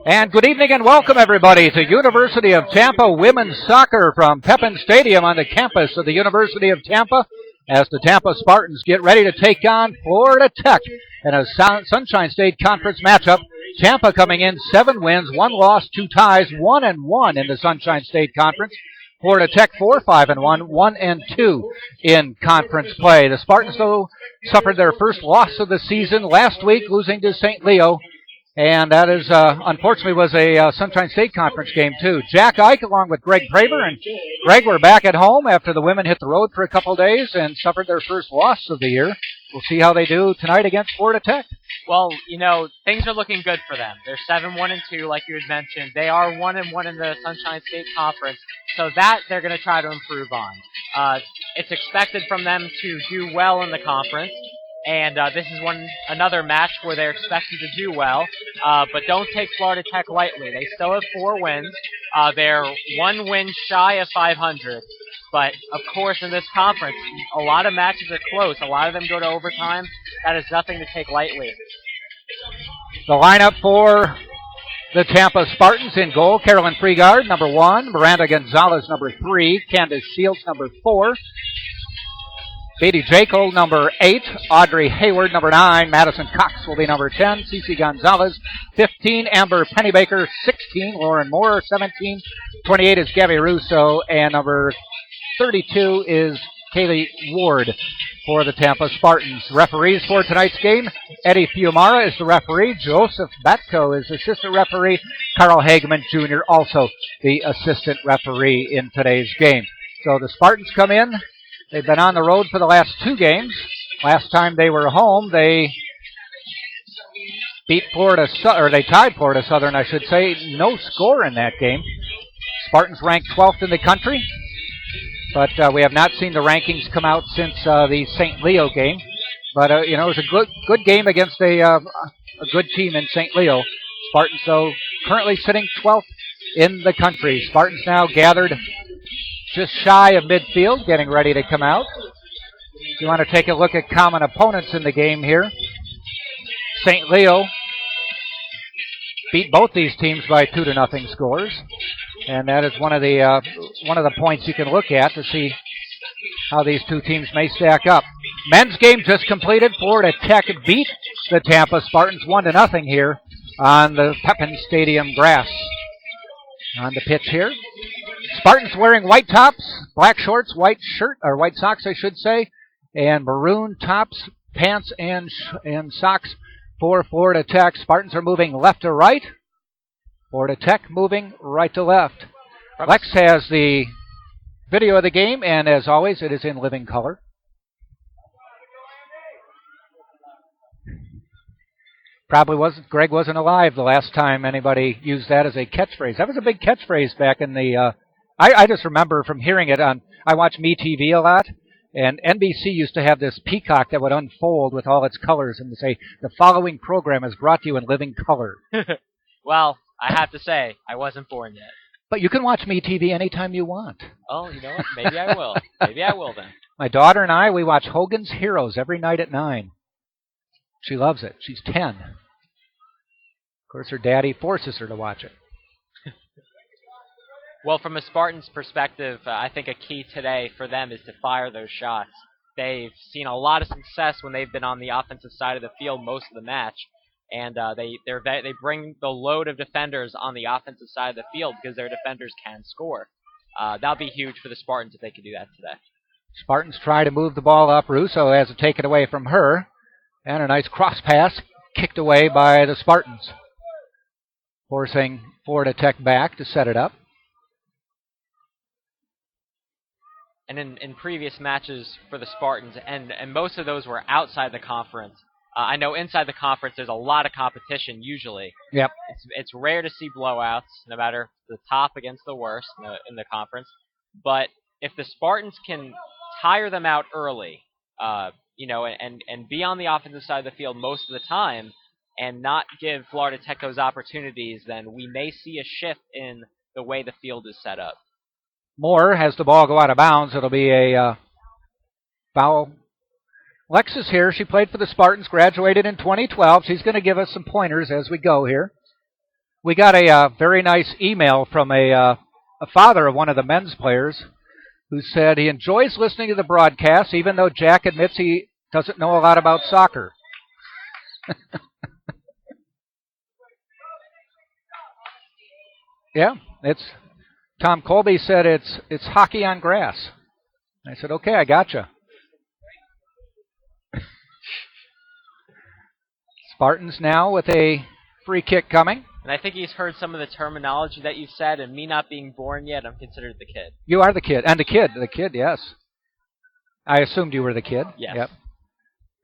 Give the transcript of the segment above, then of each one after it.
And good evening and welcome everybody to University of Tampa Women's Soccer from Pepin Stadium on the campus of the University of Tampa as the Tampa Spartans get ready to take on Florida Tech in a Sunshine State Conference matchup. Tampa coming in 7 wins, 1 loss, 2 ties, 1-1 in the Sunshine State Conference. Florida Tech 4-5-1, 1-2 in conference play. The Spartans, though, suffered their first loss of the season last week, losing to St. Leo. And that is, unfortunately, was a Sunshine State Conference game, too. Jack Ike along with Greg Praver. And Greg, we're back at home after the women hit the road for a couple of days and suffered their first loss of the year. We'll see how they do tonight against Florida Tech. Well, you know, things are looking good for them. They're 7-1-2, like you had mentioned. They are 1-1 in the Sunshine State Conference, so that they're going to try to improve on. It's expected from them to do well in the conference, and this is another match where they're expected to do well, but don't take Florida Tech lightly. They still have 4 wins. They're 1 win shy of 500. But, of course, in this conference, a lot of matches are close. A lot of them go to overtime. That is nothing to take lightly. The lineup for the Tampa Spartans: in goal, Carolyn Freegard, number 1. Miranda Gonzalez, number 3. Candace Shields, number 4. Beatty Jekyll, number 8. Audrey Hayward, number 9. Madison Cox will be number 10. Cece Gonzalez, 15. Amber Pennybaker, 16. Lauren Moore, 17. 28 is Gabby Russo. And number 32 is Kaylee Ward for the Tampa Spartans. Referees for tonight's game: Eddie Fiumara is the referee. Joseph Batko is assistant referee. Carl Hageman Jr. also the assistant referee in today's game. So the Spartans come in. They've been on the road for the last 2 games. Last time they were home, they beat they tied Florida Southern, I should say. No score in that game. Spartans ranked 12th in the country. But we have not seen the rankings come out since the St. Leo game. But, you know, it was a good game against a good team in St. Leo. Spartans, though, currently sitting 12th in the country. Spartans now gathered just shy of midfield, getting ready to come out. If you want to take a look at common opponents in the game here, St. Leo beat both these teams by 2-0 scores. And that is one of the points you can look at to see how these two teams may stack up. Men's game just completed. Florida Tech beat the Tampa Spartans 1-0 here on the Pepin Stadium grass. On the pitch here, Spartans wearing white tops, black shorts, white shirt, or white socks, I should say, and maroon tops, pants, and socks for Florida Tech. Spartans are moving left to right. Florida Tech moving right to left. Lex has the video of the game, and as always, it is in living color. Greg wasn't alive the last time anybody used that as a catchphrase. That was a big catchphrase back in the, I just remember from hearing it on, I watch MeTV a lot, and NBC used to have this peacock that would unfold with all its colors and say, the following program is brought to you in living color. Well, I have to say, I wasn't born yet. But you can watch MeTV anytime you want. Oh, you know what? Maybe I will. Maybe I will then. My daughter and I, we watch Hogan's Heroes every night at 9. She loves it. She's 10. Of course, her daddy forces her to watch it. Well, from a Spartans perspective, I think a key today for them is to fire those shots. They've seen a lot of success when they've been on the offensive side of the field most of the match. And they bring the load of defenders on the offensive side of the field because their defenders can score. That'll be huge for the Spartans if they can do that today. Spartans try to move the ball up. Russo has it taken away from her. And a nice cross pass kicked away by the Spartans, forcing Florida Tech back to set it up. And in previous matches for the Spartans, and most of those were outside the conference, I know inside the conference there's a lot of competition usually. Yep. It's rare to see blowouts, no matter the top against the worst in the conference. But if the Spartans can tire them out early, and be on the offensive side of the field most of the time, and not give Florida Tech those opportunities, then we may see a shift in the way the field is set up. Moore has the ball go out of bounds. It'll be a foul Lex is here. She played for the Spartans, graduated in 2012. She's going to give us some pointers as we go here. We got a very nice email from a father of one of the men's players who said he enjoys listening to the broadcast, even though Jack admits he doesn't know a lot about soccer. Yeah, Tom Colby said it's hockey on grass. I said, okay, I gotcha. Spartans now with a free kick coming. And I think he's heard some of the terminology that you've said, and me not being born yet, I'm considered the kid. You are the kid. And the kid, yes. I assumed you were the kid. Yes. Yep.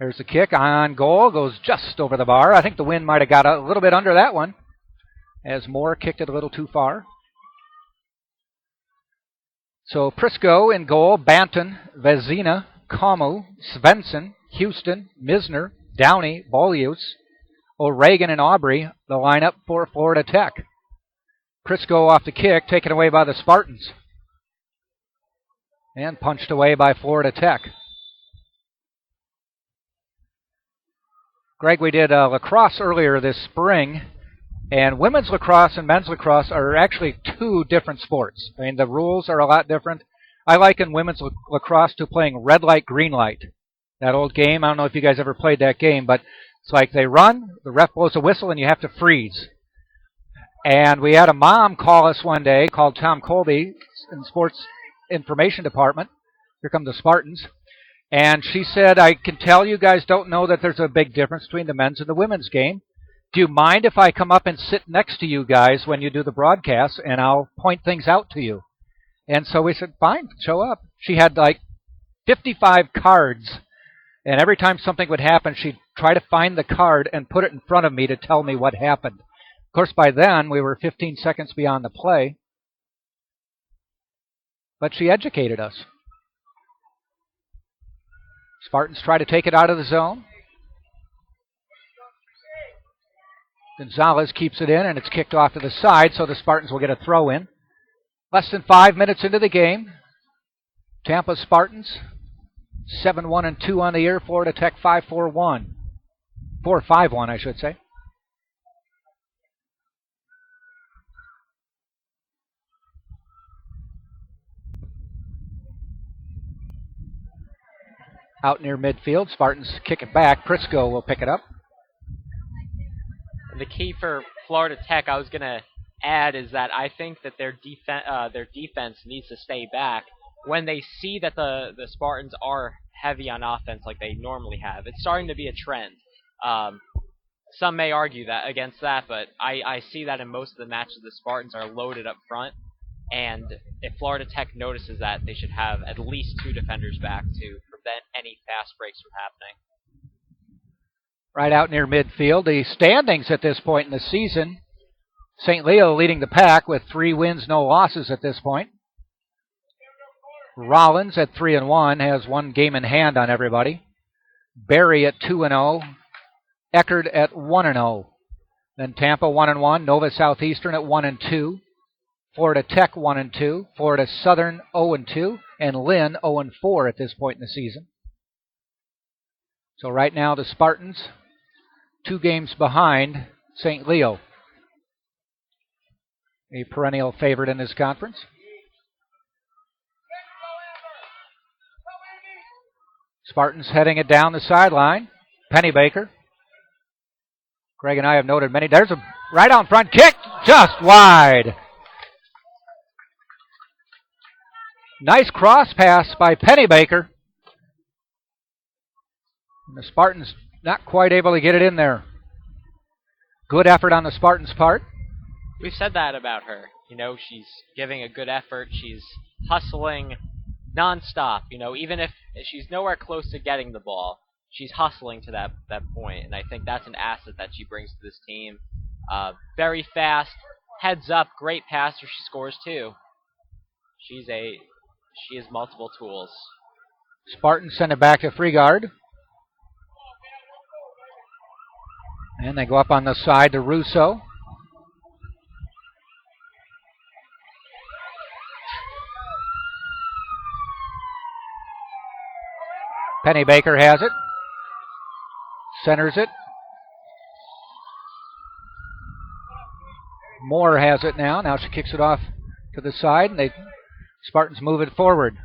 There's the kick on goal, goes just over the bar. I think the wind might have got a little bit under that one, as Moore kicked it a little too far. So Prisco in goal, Banton, Vezina, Kamu, Svensson, Houston, Misner, Downey, Bolius, O'Regan, and Aubrey, the lineup for Florida Tech. Prisco off the kick, taken away by the Spartans. And punched away by Florida Tech. Greg, we did lacrosse earlier this spring, and women's lacrosse and men's lacrosse are actually two different sports. I mean, the rules are a lot different. I liken women's lacrosse to playing red light, green light. That old game, I don't know if you guys ever played that game, but it's like they run, the ref blows a whistle, and you have to freeze. And we had a mom call us one day, called Tom Colby in the Sports Information Department. Here come the Spartans. And she said, I can tell you guys don't know that there's a big difference between the men's and the women's game. Do you mind if I come up and sit next to you guys when you do the broadcast, and I'll point things out to you? And so we said, fine, show up. She had like 55 cards, and every time something would happen, she'd try to find the card and put it in front of me to tell me what happened. Of course, by then, we were 15 seconds beyond the play. But she educated us. Spartans try to take it out of the zone. Gonzalez keeps it in, and it's kicked off to the side, so the Spartans will get a throw in. Less than 5 minutes into the game. Tampa Spartans, 7-1-2 on the year. Florida Tech 5-4-1. 4-5-1, I should say. Out near midfield, Spartans kick it back. Prisco will pick it up. The key for Florida Tech, I was going to add, is that I think that their defense needs to stay back when they see that the Spartans are heavy on offense like they normally have. It's starting to be a trend. Some may argue that against that, but I see that in most of the matches the Spartans are loaded up front, and if Florida Tech notices that, they should have at least 2 defenders back to prevent any fast breaks from happening. Right out near midfield. The standings at this point in the season, St. Leo leading the pack with 3 wins, no losses at this point. Rollins at 3-1 has 1 game in hand on everybody. Barry at 2-0. Eckerd at 1-0. Then Tampa 1-1. Nova Southeastern at 1-2. Florida Tech 1-2. Florida Southern 0-2. And Lynn 0-4 at this point in the season. So right now the Spartans 2 games behind St. Leo, a perennial favorite in this conference. Spartans heading it down the sideline. Pennybaker. Greg and I have noted many. There's a right out front kick, just wide. Nice cross pass by Pennybaker. And the Spartans not quite able to get it in there. Good effort on the Spartans' part. We've said that about her. You know, she's giving a good effort. She's hustling nonstop. You know, even if she's nowhere close to getting the ball, she's hustling to that point. And I think that's an asset that she brings to this team. Very fast, heads up, great passer. She scores too. She has multiple tools. Spartans send it back to Freegard. And they go up on the side to Russo. Pennybaker has it. Centers it. Moore has it now. Now she kicks it off to the side, and Spartans move it forward.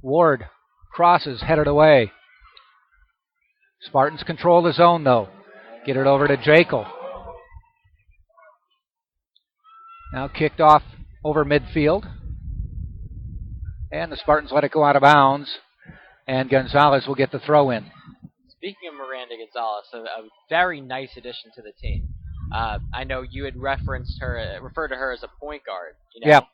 Ward crosses, headed away. Spartans control the zone, though. Get it over to Jekyll. Now kicked off over midfield. And the Spartans let it go out of bounds. And Gonzalez will get the throw in. Speaking of Miranda Gonzalez, a very nice addition to the team. I know you had referred to her as a point guard. Yep.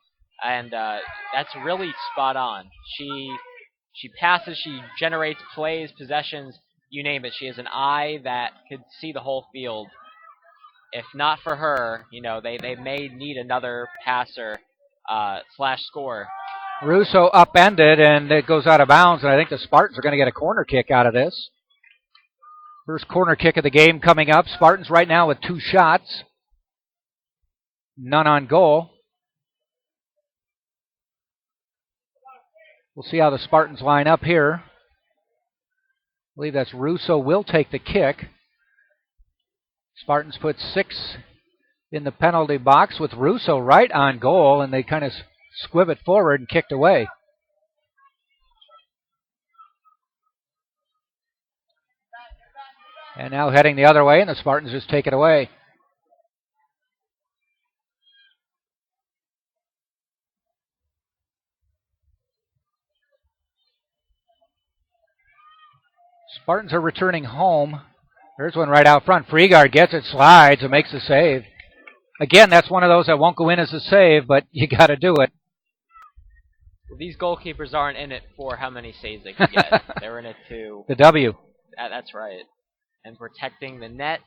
And that's really spot on. She passes, she generates plays, possessions, you name it. She has an eye that could see the whole field. If not for her, they may need another passer / scorer. Russo upended, and it goes out of bounds, and I think the Spartans are going to get a corner kick out of this. First corner kick of the game coming up. Spartans right now with 2 shots. None on goal. We'll see how the Spartans line up here. I believe that's Russo will take the kick. Spartans put 6 in the penalty box with Russo right on goal, and they kind of squib it forward and kicked away. And now heading the other way, and the Spartans just take it away. Spartans are returning home. There's one right out front. Freegard gets it, slides, and makes the save. Again, that's one of those that won't go in as a save, but you got to do it. Well, these goalkeepers aren't in it for how many saves they can get. They're in it to... The W. That's right. And protecting the net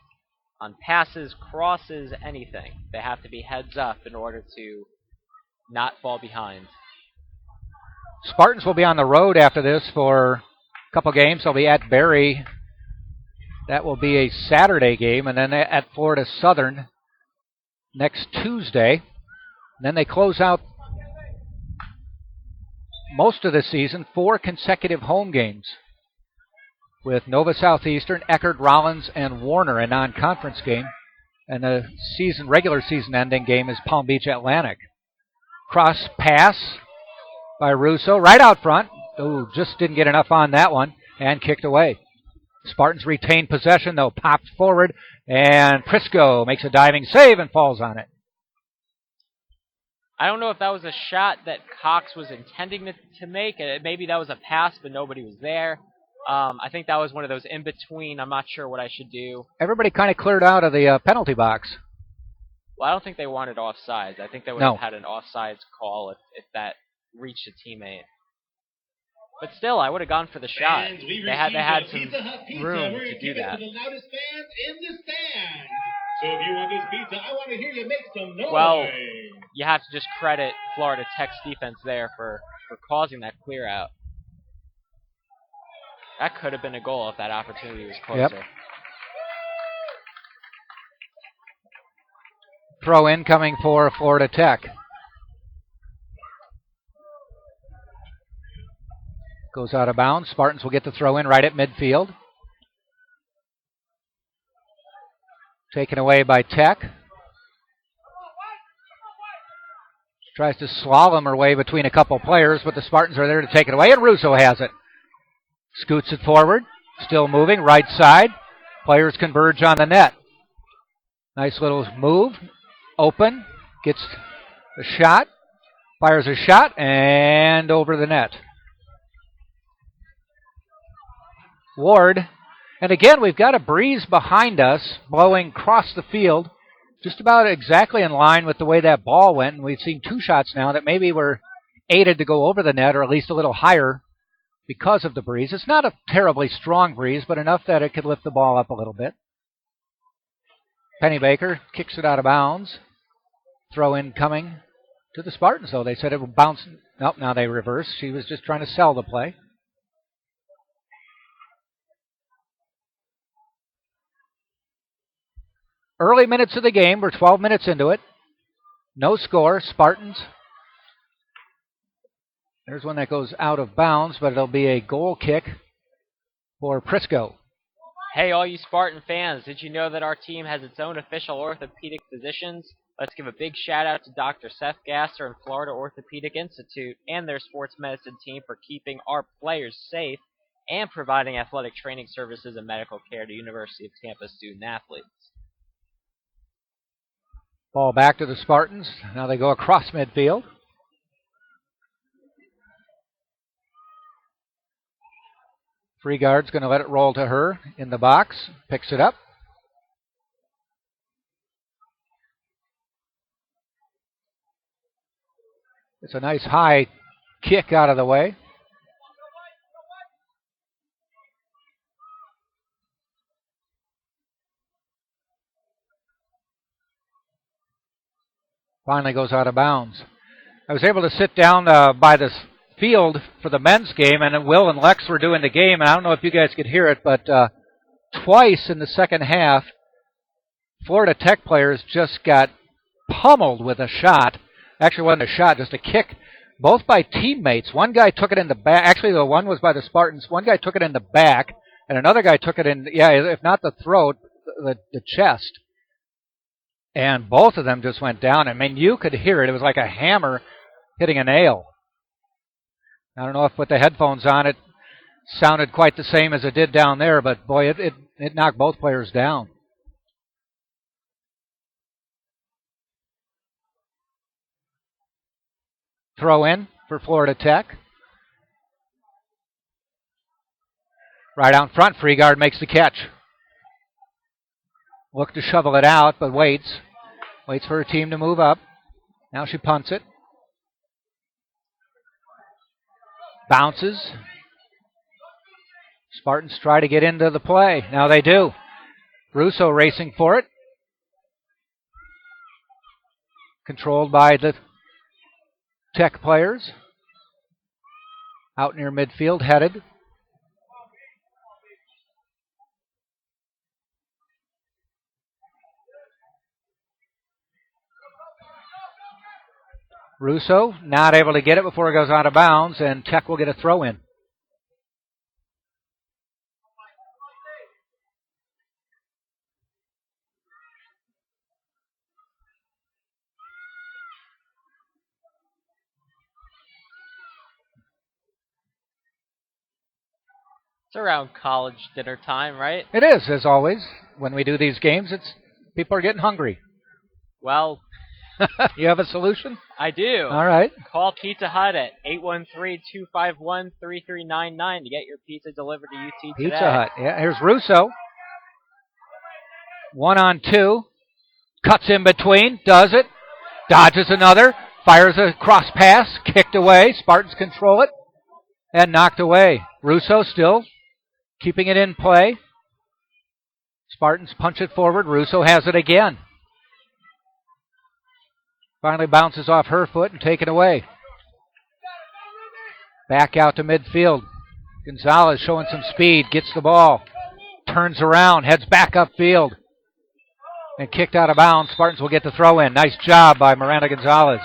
on passes, crosses, anything. They have to be heads up in order to not fall behind. Spartans will be on the road after this for a couple games. They'll be at Barry. That will be a Saturday game, and then at Florida Southern next Tuesday. And then they close out most of the season, 4 consecutive home games with Nova Southeastern, Eckerd, Rollins, and Warner, a non-conference game. And the regular season ending game is Palm Beach Atlantic. Cross pass by Russo, right out front. Oh, just didn't get enough on that one, and kicked away. Spartans retain possession, though, popped forward, and Prisco makes a diving save and falls on it. I don't know if that was a shot that Cox was intending to make. Maybe that was a pass, but nobody was there. I think that was one of those in-between, I'm not sure what I should do. Everybody kind of cleared out of the penalty box. Well, I don't think they wanted offsides. I think they would have had an offsides call if that reached a teammate. But still, I would have gone for the shot. They had some room to do that. So if you want this pizza, I want to hear you make some noise. Well, you have to just credit Florida Tech's defense there for causing that clear out. That could have been a goal if that opportunity was closer. Yep. Throw in coming for Florida Tech. Goes out of bounds. Spartans will get the throw in right at midfield. Taken away by Tech. Tries to slalom her way between a couple players, but the Spartans are there to take it away, and Russo has it. Scoots it forward. Still moving, right side. Players converge on the net. Nice little move. Open. Gets a shot. Fires a shot, and over the net. Ward. And again, we've got a breeze behind us blowing across the field, just about exactly in line with the way that ball went. And we've seen 2 shots now that maybe were aided to go over the net, or at least a little higher because of the breeze. It's not a terribly strong breeze, but enough that it could lift the ball up a little bit. Pennybaker kicks it out of bounds. Throw in coming to the Spartans, though. They said it would bounce. Nope, now they reverse. She was just trying to sell the play. Early minutes of the game. We're 12 minutes into it. No score. Spartans. There's one that goes out of bounds, but it'll be a goal kick for Prisco. Hey, all you Spartan fans, did you know that our team has its own official orthopedic physicians? Let's give a big shout out to Dr. Seth Gasser and Florida Orthopedic Institute and their sports medicine team for keeping our players safe and providing athletic training services and medical care to University of Tampa student athletes. Ball back to the Spartans. Now they go across midfield. Free guard's going to let it roll to her in the box. Picks it up. It's a nice high kick out of the way. Finally goes out of bounds. I was able to sit down by the field for the men's game, and Will and Lex were doing the game, and I don't know if you guys could hear it, but twice in the second half, Florida Tech players just got pummeled with a shot. Actually, it wasn't a shot, just a kick, both by teammates. One guy took it in the back. Actually, the one was by the Spartans. One guy took it in the back, and another guy took it in, if not the throat, the chest. And both of them just went down. I mean, you could hear it. It was like a hammer hitting a nail. I don't know if with the headphones on it sounded quite the same as it did down there, but boy, it knocked both players down. Throw in for Florida Tech. Right out in front, free guard makes the catch. Look to shovel it out, but waits. Waits for her team to move up. Now she punts it. Bounces. Spartans try to get into the play. Now they do. Russo racing for it. Controlled by the Tech players. Out near midfield, headed. Russo not able to get it before it goes out of bounds, and Tech will get a throw in. It's around college dinner time, right? It is, as always. When we do these games, people are getting hungry. Well, you have a solution? I do. All right. Call Pizza Hut at 813-251-3399 to get your pizza delivered to UT today. Pizza Hut. Yeah, here's Russo. 1-on-2. Cuts in between. Does it. Dodges another. Fires a cross pass. Kicked away. Spartans control it. And knocked away. Russo still keeping it in play. Spartans punch it forward. Russo has it again. Finally bounces off her foot and taken away. Back out to midfield. Gonzalez showing some speed. Gets the ball. Turns around. Heads back upfield. And kicked out of bounds. Spartans will get the throw in. Nice job by Miranda Gonzalez.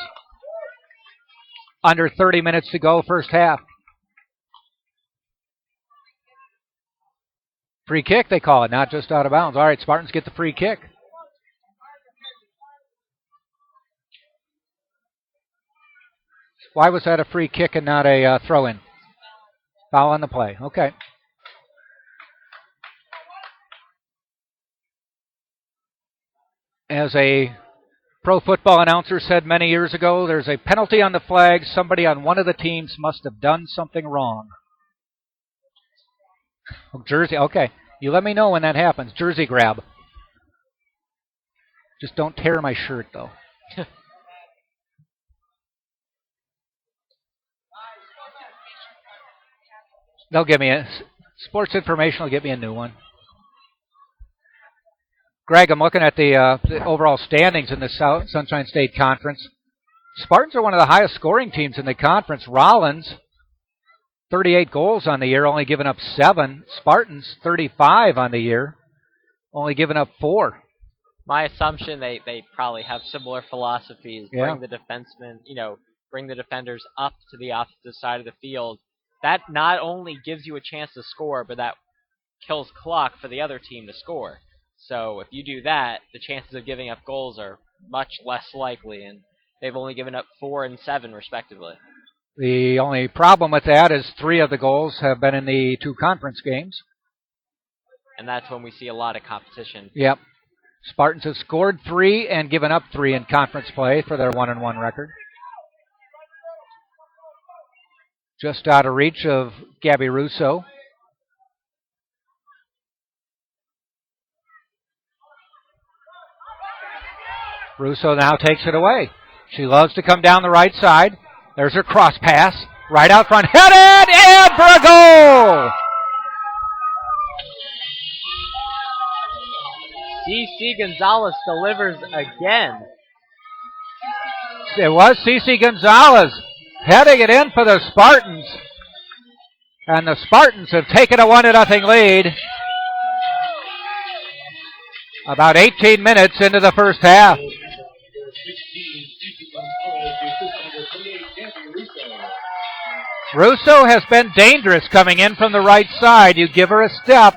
Under 30 minutes to go, first half. Free kick, they call it, not just out of bounds. All right, Spartans get the free kick. Why was that a free kick and not a throw-in? Foul on the play. Okay. As a pro football announcer said many years ago, there's a penalty on the flag. Somebody on one of the teams must have done something wrong. Oh, jersey, okay. You let me know when that happens. Jersey grab. Just don't tear my shirt, though. They'll give me Sports Information will get me a new one. Greg, I'm looking at the overall standings in the Sunshine State Conference. Spartans are one of the highest scoring teams in the conference. Rollins, 38 goals on the year, only giving up 7. Spartans, 35 on the year, only giving up 4. My assumption they probably have similar philosophies. Yeah. Bring the defensemen, bring the defenders up to the opposite side of the field. That not only gives you a chance to score, but that kills clock for the other team to score. So if you do that, the chances of giving up goals are much less likely, and they've only given up 4 and 7 respectively. The only problem with that is 3 of the goals have been in the 2 conference games. And that's when we see a lot of competition. Yep. Spartans have scored 3 and given up 3 in conference play for their 1-1 record. Just out of reach of Gabby Russo. Russo now takes it away. She loves to come down the right side. There's her cross pass. Right out front. Headed and for a goal! CC Gonzalez delivers again. It was CC Gonzalez heading it in for the Spartans. And the Spartans have taken a 1-0 lead. About 18 minutes into the first half. Russo has been dangerous coming in from the right side. You give her a step,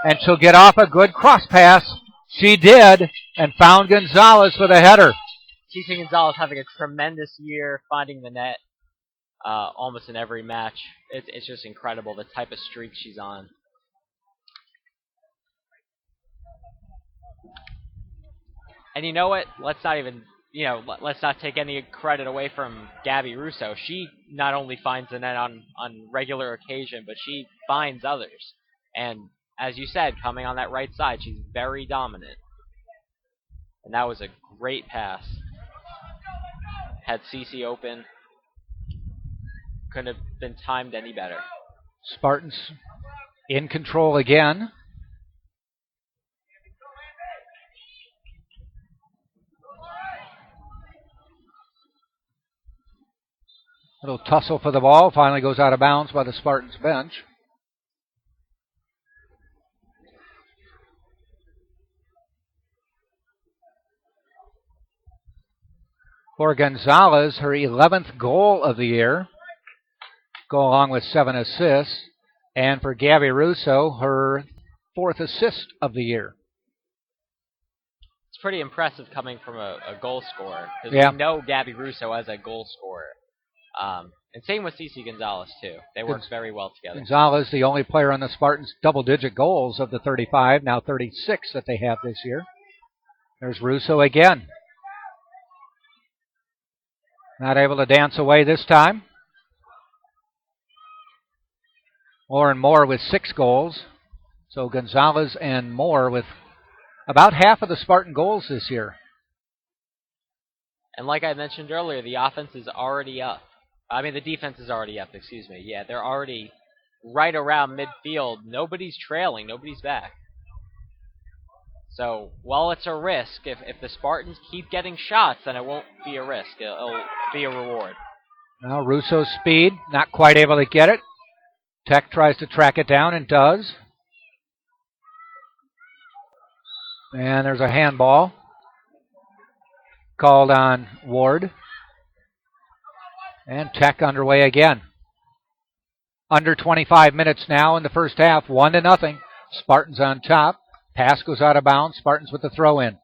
and she'll get off a good cross pass. She did, and found Gonzalez with a header. CC Gonzalez having a tremendous year, finding the net almost in every match. It's just incredible the type of streak she's on. And you know what? Let's not take any credit away from Gabby Russo. She not only finds the net on regular occasion, but she finds others. And as you said, coming on that right side, she's very dominant. And that was a great pass. Had CC open. Couldn't have been timed any better. Spartans in control again. Little tussle for the ball. Finally goes out of bounds by the Spartans bench. For Gonzalez, her 11th goal of the year. Go along with 7 assists. And for Gabby Russo, her 4th assist of the year. It's pretty impressive coming from a goal scorer. Because we know Gabby Russo as a goal scorer. And same with CC Gonzalez, too. They work very well together. Gonzalez, the only player on the Spartans, double-digit goals of the 35, now 36 that they have this year. There's Russo again. Not able to dance away this time. Moore with 6 goals. So Gonzalez and Moore with about half of the Spartan goals this year. And like I mentioned earlier, the offense is already up. The defense is already up, excuse me. Yeah, they're already right around midfield. Nobody's trailing. Nobody's back. So, while it's a risk, if the Spartans keep getting shots, then it won't be a risk. It'll be a reward. Now Russo's speed, not quite able to get it. Tech tries to track it down and does. And there's a handball called on Ward. And Tech underway again. Under 25 minutes now in the first half, 1-0. Spartans on top. Pass goes out of bounds. Spartans with the throw in.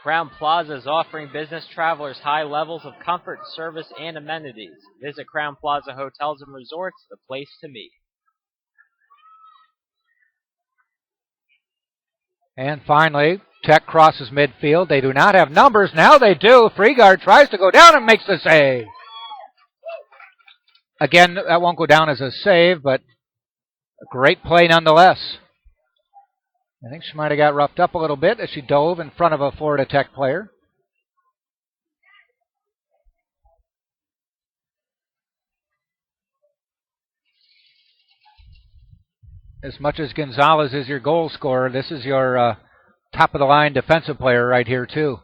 Crown Plaza is offering business travelers high levels of comfort, service, and amenities. Visit Crown Plaza Hotels and Resorts, the place to meet. And finally, Tech crosses midfield. They do not have numbers. Now they do. Freegard tries to go down and makes the save. Again, that won't go down as a save, but a great play nonetheless. I think she might have got roughed up a little bit as she dove in front of a Florida Tech player. As much as Gonzalez is your goal scorer, this is your top-of-the-line defensive player right here, too.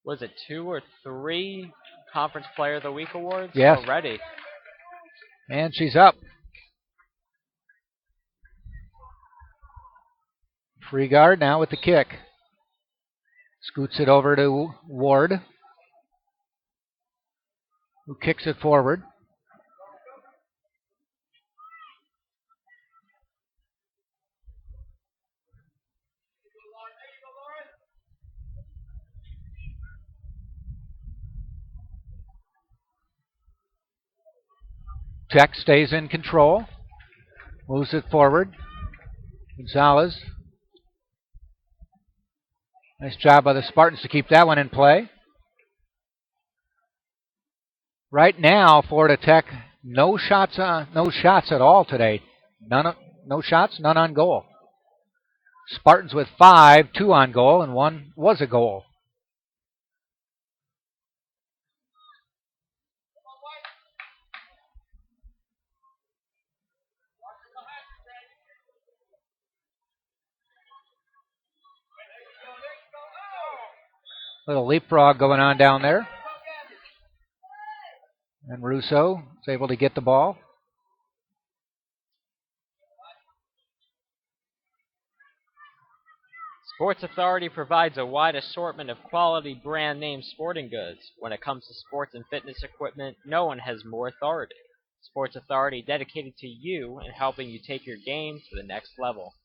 Was it 2 or 3 Conference Player of the Week awards Yes. already? And she's up. Free guard now with the kick. Scoots it over to Ward, who kicks it forward. Tech stays in control. Moves it forward. Gonzalez. Nice job by the Spartans to keep that one in play. Right now, Florida Tech, no shots at all today. No shots, none on goal. Spartans with 5, 2 on goal, and 1 was a goal. Little leapfrog going on down there. And Russo is able to get the ball. Sports Authority provides a wide assortment of quality brand name sporting goods. When it comes to sports and fitness equipment, no one has more authority. Sports Authority dedicated to you and helping you take your game to the next level.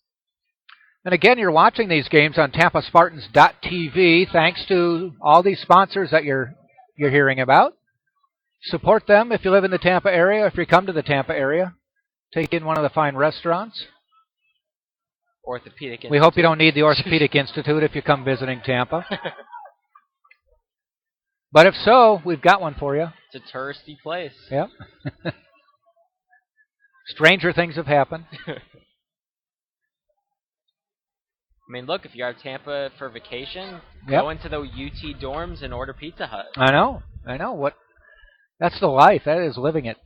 And again, you're watching these games on TampaSpartans.tv. Thanks to all these sponsors that you're hearing about. Support them if you live in the Tampa area. If you come to the Tampa area, take in one of the fine restaurants. Orthopedic Institute. We hope you don't need the Orthopedic Institute if you come visiting Tampa. But if so, we've got one for you. It's a touristy place. Yep. Stranger things have happened. I mean, look, if you're out of Tampa for vacation, Yep. go into the UT dorms and order Pizza Hut. I know. That's the life. That is living it.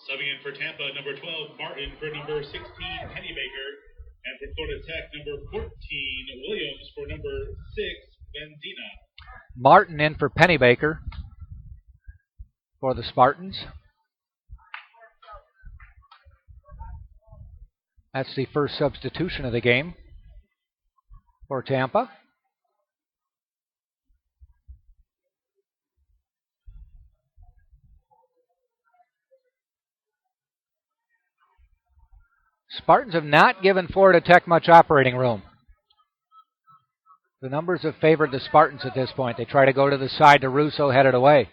Subbing in for Tampa, number 12, Martin, for number 16, Pennybaker, and for Florida Tech, number 14, Williams, for number 6, Benzina. Martin in for Pennybaker for the Spartans. That's the first substitution of the game for Tampa. Spartans have not given Florida Tech much operating room. The numbers have favored the Spartans at this point. They try to go to the side to Russo, headed away.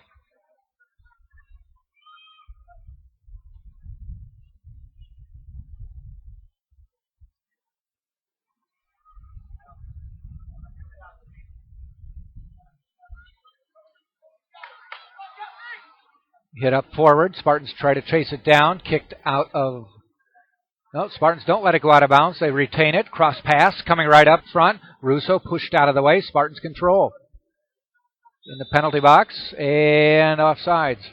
Hit up forward. Spartans try to chase it down. Kicked out of... No, Spartans don't let it go out of bounds. They retain it. Cross pass coming right up front. Russo pushed out of the way. Spartans control. In the penalty box. And offsides.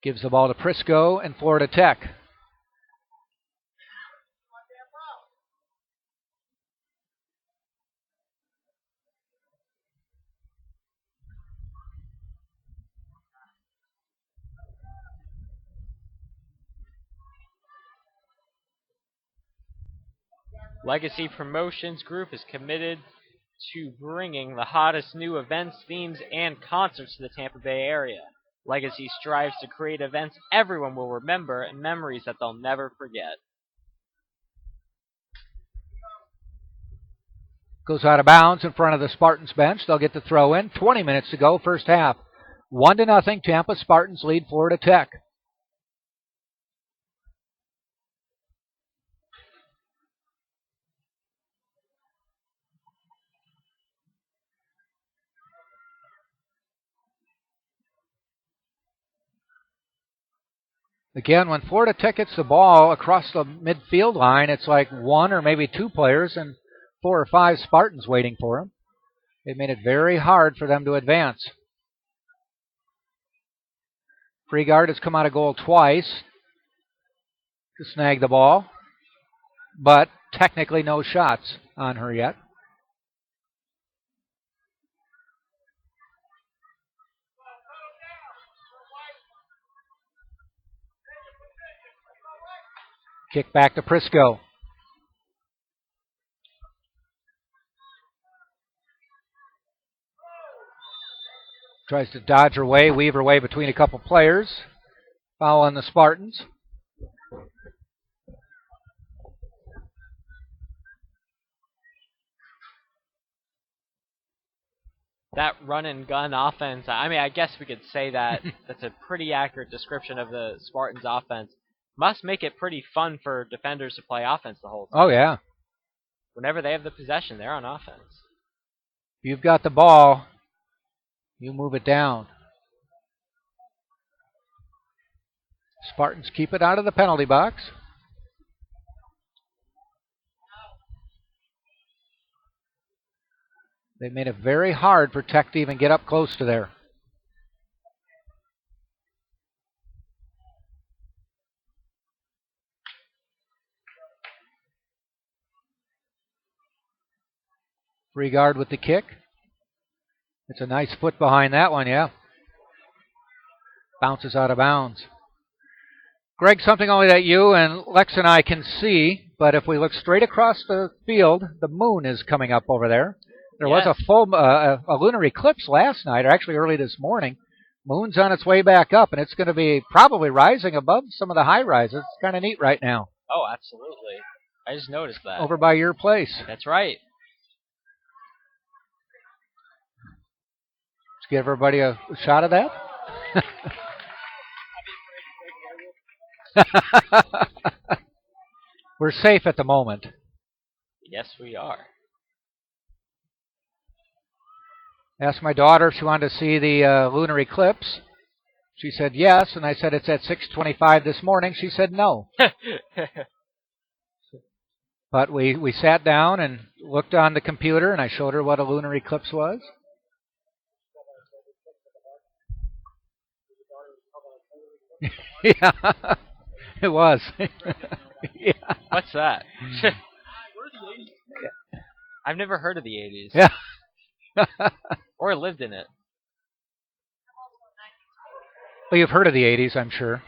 Gives the ball to Prisco and Florida Tech. Legacy Promotions Group is committed to bringing the hottest new events, themes, and concerts to the Tampa Bay area. Legacy strives to create events everyone will remember and memories that they'll never forget. Goes out of bounds in front of the Spartans bench. They'll get the throw in. 20 minutes to go, first half. 1-0, Tampa Spartans lead Florida Tech. Again, when Florida Tech gets the ball across the midfield line, it's like one or maybe two players and 4 or 5 Spartans waiting for them. They made it very hard for them to advance. Free guard has come out of goal twice to snag the ball, but technically no shots on her yet. Kick back to Prisco. Tries to dodge her way, weave her way between a couple players. Foul on the Spartans. That run and gun offense, I mean, I guess we could say that that's a pretty accurate description of the Spartans' offense. Must make it pretty fun for defenders to play offense the whole time. Oh, yeah. Whenever they have the possession, they're on offense. If you've got the ball, you move it down. Spartans keep it out of the penalty box. They made it very hard for Tech to even get up close to there. Free guard with the kick. It's a nice foot behind that one, yeah. Bounces out of bounds. Greg, something only that you and Lex and I can see, but if we look straight across the field, the moon is coming up over there. There was a full a lunar eclipse last night, or actually early this morning. Moon's on its way back up, and it's going to be probably rising above some of the high rises. It's kind of neat right now. Oh, absolutely. I just noticed that. Over by your place. That's right. Let's give everybody a shot of that. We're safe at the moment. Yes, we are. Asked my daughter if she wanted to see the lunar eclipse. She said yes, and I said it's at 6:25 this morning. She said no. But we sat down and looked on the computer, and I showed her what a lunar eclipse was. Yeah, it was. Yeah. What's that? I've never heard of the 80s. Yeah. Or lived in it. Well, you've heard of the 80s, I'm sure.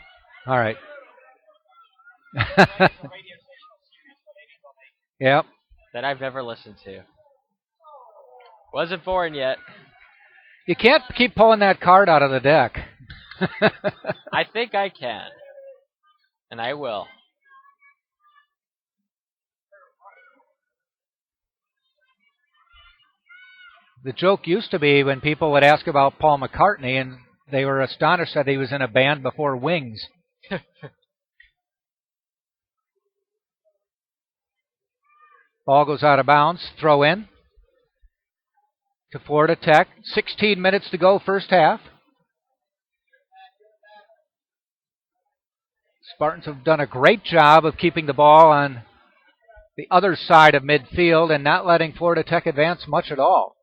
All right. Yep. That I've never listened to. Wasn't born yet. You can't keep pulling that card out of the deck. I think I can. And I will. The joke used to be when people would ask about Paul McCartney, and they were astonished that he was in a band before Wings. Ball goes out of bounds. Throw in to Florida Tech. 16 minutes to go, first half. Spartans have done a great job of keeping the ball on the other side of midfield and not letting Florida Tech advance much at all.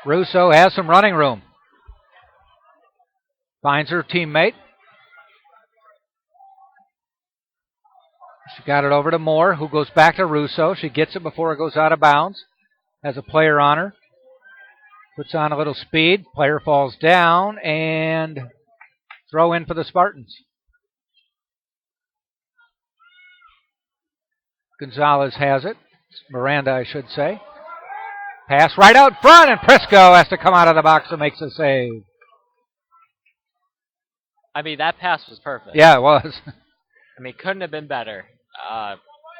Russo has some running room. Finds her teammate. She got it over to Moore, who goes back to Russo. She gets it before it goes out of bounds. Has a player on her. Puts on a little speed. Player falls down, and throw in for the Spartans. Gonzalez has it. Miranda, I should say. Pass right out front, and Prisco has to come out of the box and makes a save. I mean, that pass was perfect. Yeah, it was. I mean, couldn't have been better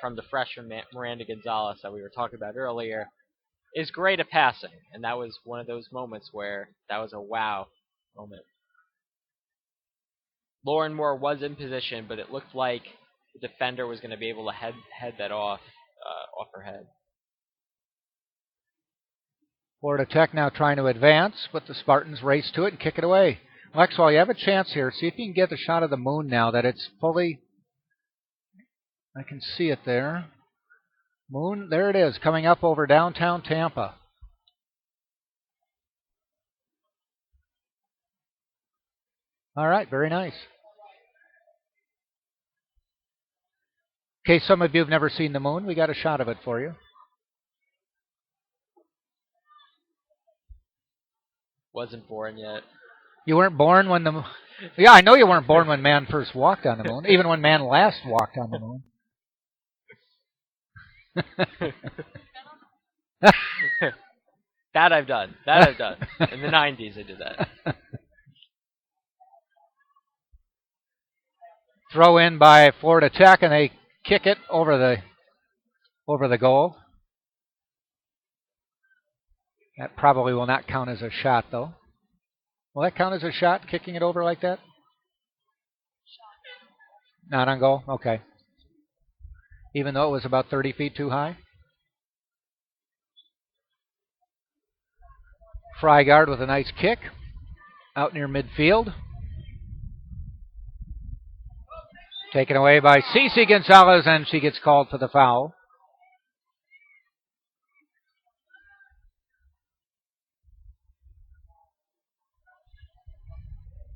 from the freshman Miranda Gonzalez that we were talking about earlier. Is great at passing, and that was one of those moments where that was a wow moment. Lauren Moore was in position, but it looked like the defender was going to be able to head that off her head. Florida Tech now trying to advance, but the Spartans race to it and kick it away. Lex, while you have a chance here, see if you can get the shot of the moon now that it's fully... I can see it there. Moon, there it is, coming up over downtown Tampa. All right, very nice. In case some of you have never seen the moon, we got a shot of it for you. Wasn't born yet. You weren't born when the... Yeah, I know you weren't born when man first walked on the moon, even when man last walked on the moon. That I've done. That I've done. In the 90s, I did that. Throw in by Florida Tech, and they kick it over the goal. That probably will not count as a shot, though. Will that count as a shot, kicking it over like that? Not on goal? Okay. Even though it was about 30 feet too high? Frygard with a nice kick out near midfield. Taken away by Cece Gonzalez, and she gets called for the foul.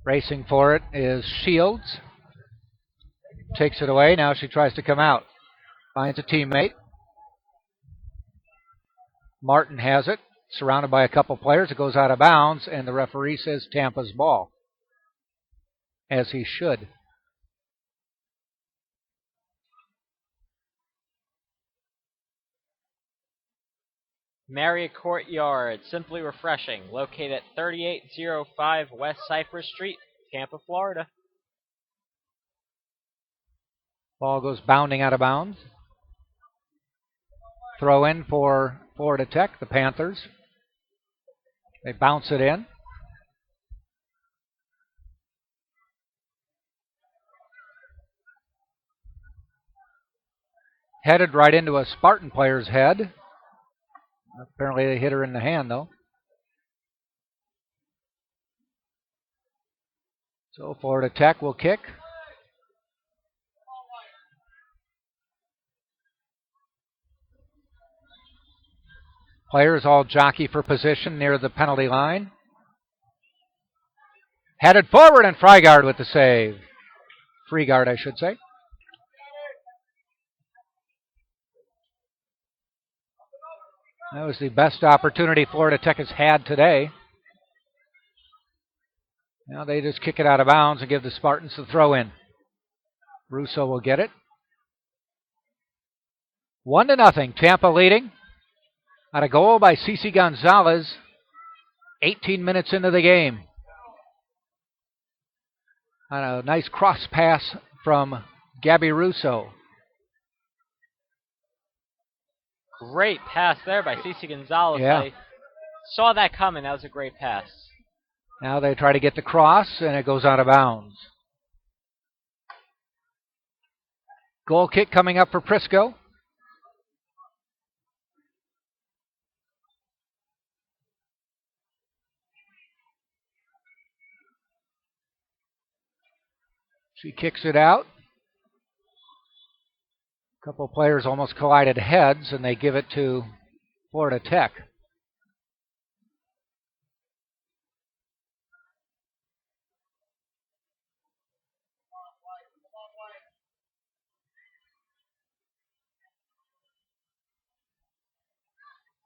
Racing for it is Shields. Takes it away. Now she tries to come out. Finds a teammate. Martin has it. Surrounded by a couple players. It goes out of bounds, and the referee says Tampa's ball. As he should. Marriott Courtyard, simply refreshing. Located at 3805 West Cypress Street, Tampa, Florida. Ball goes bounding out of bounds. Throw in for Florida Tech, the Panthers. They bounce it in. Headed right into a Spartan player's head. Apparently they hit her in the hand, though. So Florida Tech will kick. Players all jockey for position near the penalty line. Headed forward, and Frygard with the save. Freegard, I should say. That was the best opportunity Florida Tech has had today. Now they just kick it out of bounds and give the Spartans the throw in. Russo will get it. 1-0. Tampa leading. On a goal by Cece Gonzalez. 18 minutes into the game. On a nice cross pass from Gabby Russo. Great pass there by Cece Gonzalez. Yeah. I saw that coming. That was a great pass. Now they try to get the cross, and it goes out of bounds. Goal kick coming up for Prisco. She kicks it out. A couple of players almost collided heads, and they give it to Florida Tech.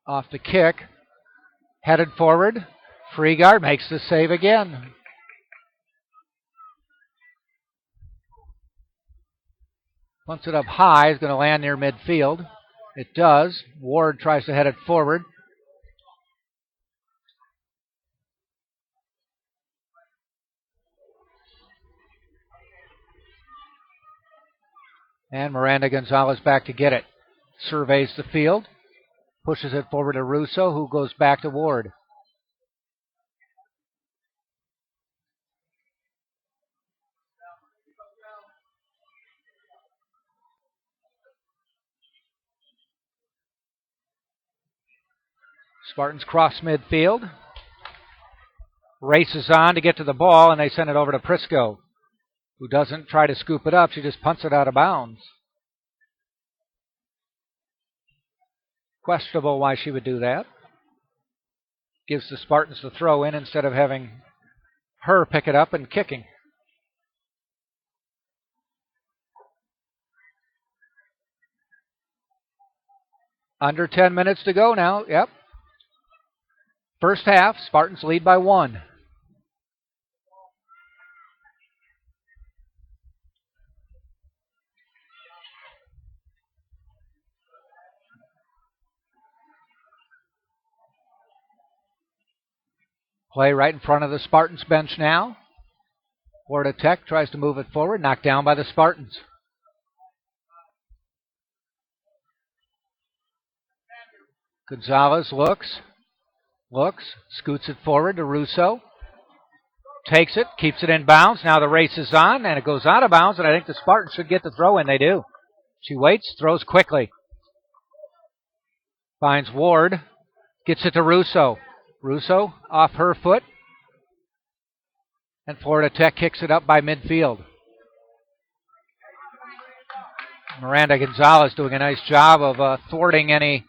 Off the kick. Headed forward. Freegard makes the save again. Punts it up high. Is going to land near midfield. It does. Ward tries to head it forward. And Miranda Gonzalez back to get it. Surveys the field. Pushes it forward to Russo, who goes back to Ward. Spartans cross midfield. Races on to get to the ball, and they send it over to Prisco, who doesn't try to scoop it up. She just punts it out of bounds. Questionable why she would do that. Gives the Spartans the throw in instead of having her pick it up and kicking. Under 10 minutes to go now. Yep. First half, Spartans lead by 1. Play right in front of the Spartans bench now. Florida Tech tries to move it forward, knocked down by the Spartans. Gonzalez looks, scoots it forward to Russo. Takes it, keeps it in bounds. Now the race is on, and it goes out of bounds, and I think the Spartans should get the throw in. They do. She waits, throws quickly. Finds Ward, gets it to Russo. Russo off her foot. And Florida Tech kicks it up by midfield. Miranda Gonzalez doing a nice job of thwarting any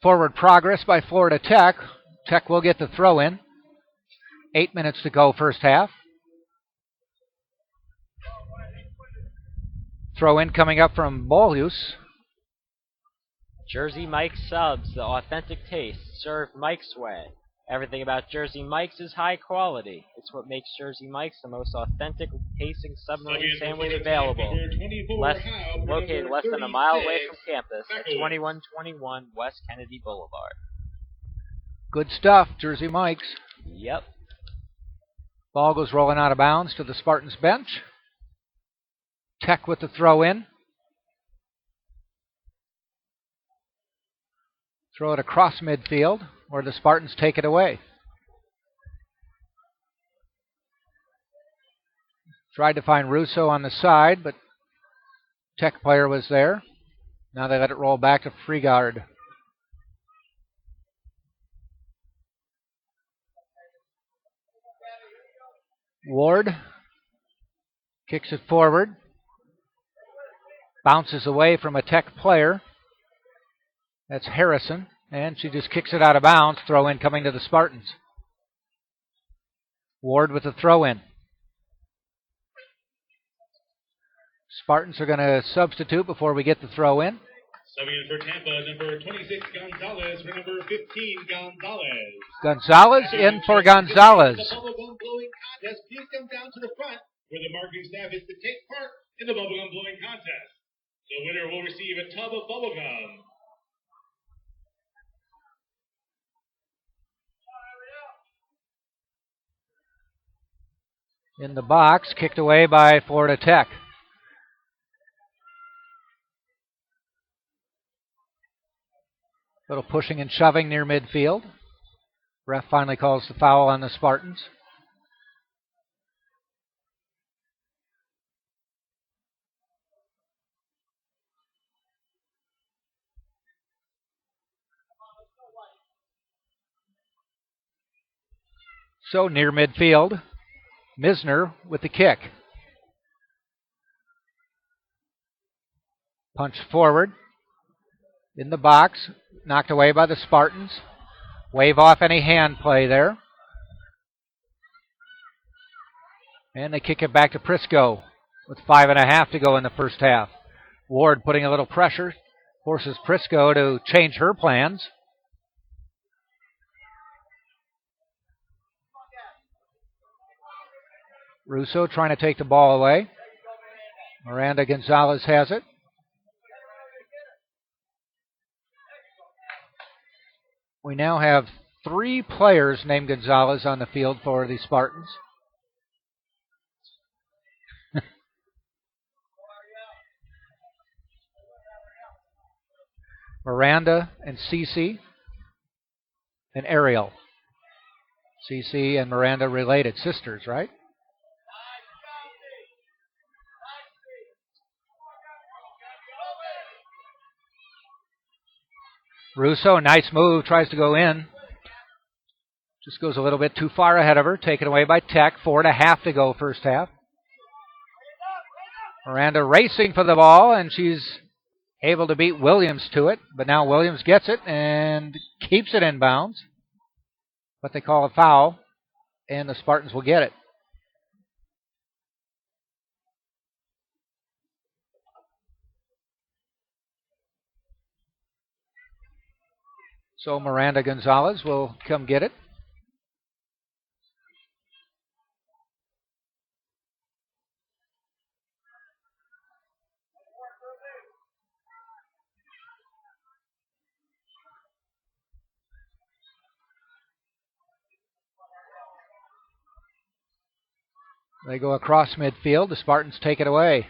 forward progress by Florida Tech. Tech will get the throw in. 8 minutes to go, first half. Throw in coming up from Bolhus. Jersey Mike's subs, the authentic taste, served Mike's way. Everything about Jersey Mike's is high quality. It's what makes Jersey Mike's the most authentic tasting submarine sandwich available. Located less than a mile away from campus at 2121 West Kennedy Boulevard. Good stuff, Jersey Mike's. Yep. Ball goes rolling out of bounds to the Spartans bench. Tech with the throw in. Throw it across midfield, where the Spartans take it away. Tried to find Russo on the side, but Tech player was there. Now they let it roll back to Freegard. Ward kicks it forward. Bounces away from a Tech player. That's Harrison. And she just kicks it out of bounds. Throw in coming to the Spartans. Ward with the throw in. Spartans are going to substitute before we get the throw in. Subbing in for Tampa, number 26, Gonzalez, for number 15, Gonzalez. Gonzalez in for Gonzalez. The bubblegum blowing contest, please come down to the front where the marketing staff is to take part in the bubblegum blowing contest. The winner will receive a tub of bubblegum. In the box, kicked away by Florida Tech. Little pushing and shoving near midfield. Ref finally calls the foul on the Spartans. So near midfield, Misner with the kick. Punch forward. In the box, knocked away by the Spartans. Wave off any hand play there. And they kick it back to Prisco with 5.5 to go in the first half. Ward putting a little pressure, forces Prisco to change her plans. Russo trying to take the ball away. Miranda Gonzalez has it. We now have 3 players named Gonzalez on the field for the Spartans. Miranda and Cece and Ariel. Cece and Miranda related sisters, right? Russo, nice move, tries to go in. Just goes a little bit too far ahead of her. Taken away by Tech. 4.5 to go first half. Miranda racing for the ball, and she's able to beat Williams to it. But now Williams gets it and keeps it in bounds. But they call a foul, and the Spartans will get it. So Miranda Gonzalez will come get it. They go across midfield. The Spartans take it away.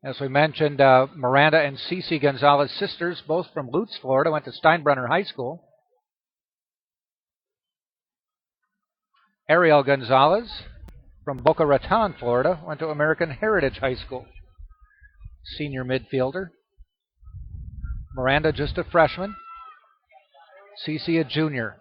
As we mentioned, Miranda and Cece Gonzalez, sisters, both from Lutz, Florida, went to Steinbrenner High School. Ariel Gonzalez from Boca Raton, Florida, went to American Heritage High School. Senior midfielder. Miranda just a freshman. Cece a junior.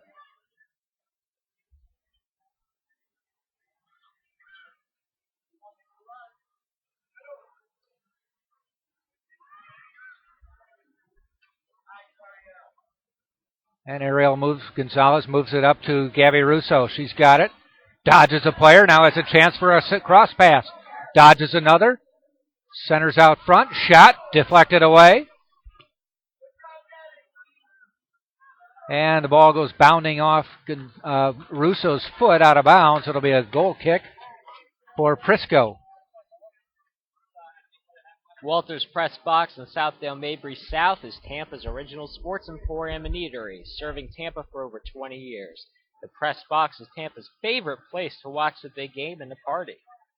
And Gonzalez moves it up to Gabby Russo. She's got it. Dodges a player. Now has a chance for a cross pass. Dodges another. Centers out front. Shot. Deflected away. And the ball goes bounding off Russo's foot out of bounds. It'll be a goal kick for Prisco. Walters Press Box in Southdale Mabry South is Tampa's original sports emporium and eatery, serving Tampa for over 20 years. The Press Box is Tampa's favorite place to watch the big game and the party.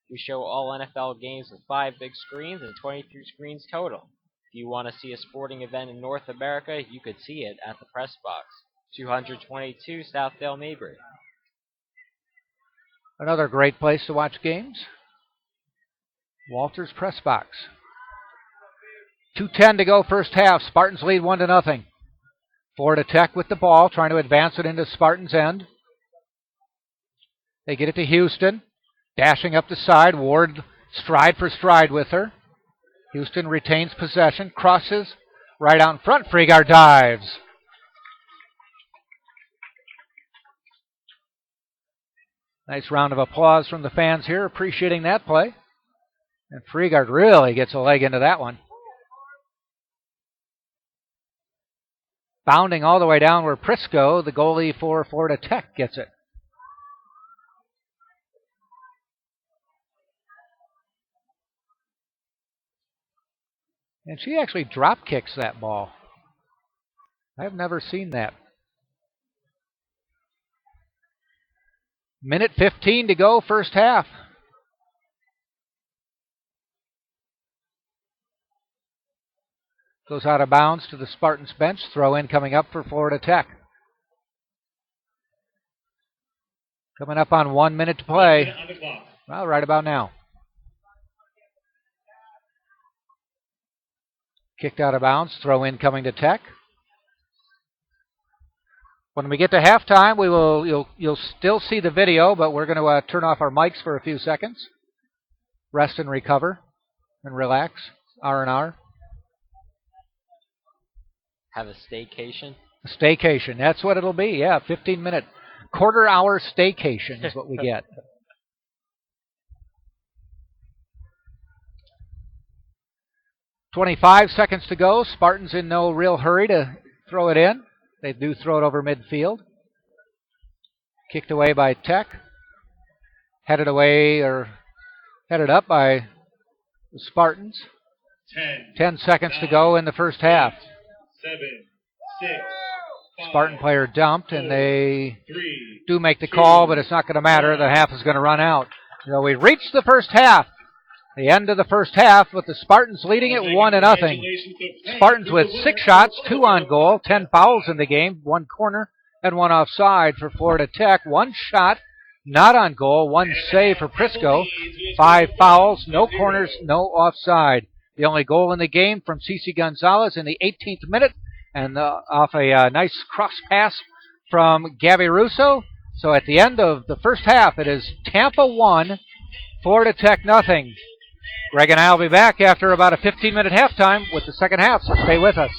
We show all NFL games with 5 big screens and 23 screens total. If you want to see a sporting event in North America, you could see it at the Press Box, 222 Southdale Mabry. Another great place to watch games. Walters Press Box. 2:10 to go first half. Spartans lead 1-0. Florida Tech with the ball, trying to advance it into Spartans' end. They get it to Houston. Dashing up the side. Ward stride for stride with her. Houston retains possession. Crosses right out in front. Freegard dives. Nice round of applause from the fans here, appreciating that play. And Freegard really gets a leg into that one. Bounding all the way down where Prisco, the goalie for Florida Tech, gets it. And she actually drop kicks that ball. I've never seen that. Minute 15 to go, first half. Goes out of bounds to the Spartans bench. Throw in coming up for Florida Tech. Coming up on 1 minute to play. Well, right about now. Kicked out of bounds. Throw in coming to Tech. When we get to halftime, you'll still see the video, but we're going to turn off our mics for a few seconds. Rest and recover and relax. R&R. Have a staycation? A staycation. That's what it'll be. Yeah, 15-minute, quarter-hour staycation is what we get. .25 seconds to go. Spartans in no real hurry to throw it in. They do throw it over midfield. Kicked away by Tech. Headed up by the Spartans. 10 seconds to go in the first half. 7, 6, 5, Spartan player dumped, and they 3, do make the call, but it's not going to matter. The half is going to run out. So we reached the first half. The end of the first half with the Spartans leading it 1-0. Spartans with 6 shots, 2 on goal, 10 fouls in the game, 1 corner and 1 offside for Florida Tech. 1 shot, not on goal, 1 save for Prisco, 5 fouls, no corners, no offside. The only goal in the game from Cece Gonzalez in the 18th minute, and off a nice cross pass from Gabby Russo. So at the end of the first half, it is Tampa 1, Florida Tech 0. Greg and I will be back after about a 15-minute halftime with the second half, so stay with us.